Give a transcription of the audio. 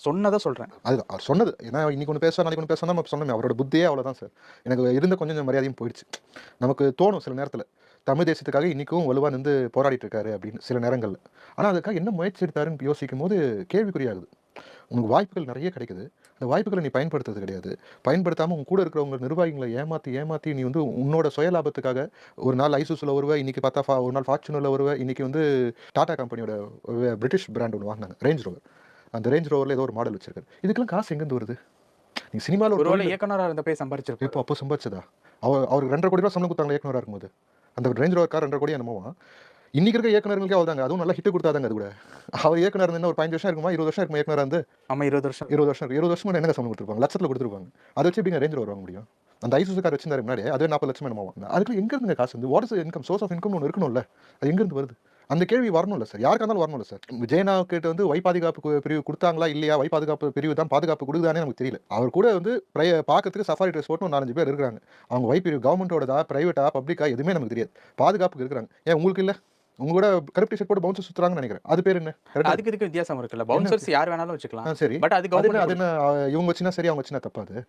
சொன்னதை சொல்றேன். அதுதான் அவர் சொன்னது. ஏன்னா இன்னைக்கு ஒண்ணு பேசுவார், நாளைக்கு ஒண்ணு பேசுவார் நம்ம சொன்னோமே. அவரோட புத்தியே அவ்வளோதான் சார். எனக்கு இருந்த கொஞ்சம் மரியாதையும் போயிடுச்சு. நமக்கு தோணும் சில நேரத்தில. தமிழ் தேசத்துக்காக இன்னைக்கும் வலுவா நின்னு போராடிட்டு இருக்காரு அப்படின்னு சில நேரங்கள்ல. ஆனா அதுக்காக என்ன முயற்சி எடுத்தாருன்னு யோசிக்கும்போது கேள்விக்குறியாகுது. உனக்கு வாய்ப்புகள் நெறைய கிடைக்குது. அந்த வாய்ப்புகள நீ பயன்படுத்துறது கிடையாது. பயன்படுத்தாம உன் கூட இருக்கிறவங்க நிர்வாகிகள ஏமாத்தி நீ வந்து உன்னோட சுய லாபத்துக்காக ஒரு நாள் ஐசூஸுல வருவ, இன்னைக்கு பார்த்தா ஒரு நாள் ஃபார்ச்சுனர்ல வருவ, இன்னைக்கு வந்து டாடா கம்பெனியோட பிரிட்டிஷ் பிராண்ட் ஒண்ணு வாங்குனாங்க. Range rover. அந்த ரேஞ்ச் ரோவர்ல ஏதோ ஒரு மாடல் வச்சிருக்காரு. இதுக்கெல்லாம் காசு எங்கேருந்து வருது? நீங்க சினிமால ஒரு ஒருவேளை தொழில் இயக்குனரா இருந்தப்பயே சம்பாரிச்சிருப்பாரு. இப்போ அப்போ சம்பாதிச்சதா? அவருக்கு 2,50,00,000 ரூபாய் சம்பளம் குடுத்தாங்களா இயக்குனரா இருக்கும்போது. அந்த ரேஞ்ச் ரோவர் கார் 2,50,00,000 என்னமோவாம். இன்னைக்கு இருக்க இயக்குனர்களுக்கே அவ்வளவுதாங்க. அதுவும் நல்லா ஹிட் குடுத்தாதாங்க அது கூட. அவர் இயக்குனரா இருந்தா ஒரு 15 வருஷம் இருக்குமா? 20 வருஷம் இருக்குமா இயக்குனரா இருந்து? ஆமா 20 வருஷம். 20 வருஷம் இருக்கு. 20 வருஷமா என்னங்க சம்பளம் குடுத்துருப்பாங்க? லட்சத்துல குடுத்துருப்பாங்க. அத வச்சு எப்படிங்க ரேஞ்ச் ரோவர் வாங்க முடியும்? அந்த ஐசூஸு கார் வச்சிருந்தாரு முன்னாடி. அதுவே 40,00,000 என்னமோவாம். அதுக்கு எங்க இருந்துங்க காசு வந்து? What is income? Source of இன்கம்னு ஒண்ணு இருக்கணும்ல. அது எங்க இருந்து வருது? அந்த கேள்வி வரணும்ல சார். யாருக்கா இருந்தாலும் வரணும்ல சார். விஜயண்ணாகிட்ட வந்து பாதுகாப்பு பிரிவு குடுத்தாங்களா? இல்லையா? பாதுகாப்பு பிரிவு தான் பாதுகாப்பு குடுக்குதான்னே நமக்கு தெரியல. அவர் கூட வந்து பார்க்கறதுக்கு சஃபாரி ட்ரெஸ் போட்டு ஒரு 4, 5 பேர் இருக்காங்க. அவங்க பிரிவு கவர்மெண்ட்டோடதா, பிரைவேட்டா, பப்ளிக்கா எதுவுமே நமக்கு தெரியாது. பாதுகாப்புக்கு இருக்காங்க. ஏன் உங்களுக்கு இல்ல? உங்க கூட கருப்பு டி-ஷர்ட் போட்டு பவுன்சர் சுத்துறாங்கன்னு நெனைக்கிறேன். அது பேர் என்ன? கரெக்ட்டா? அதுக்கு இதுக்கும் வித்தியாசம் இருக்குல்ல. என்ன பவுன்சர்ஸ் வித்தியாசம்? யார் வேணாலும் வச்சுக்கலாம். சரி. பட் அது அது என்ன கவர்மெண்ட் இவங்க வச்சுனா சரி, அவங்க வச்சுனா தப்பா அது?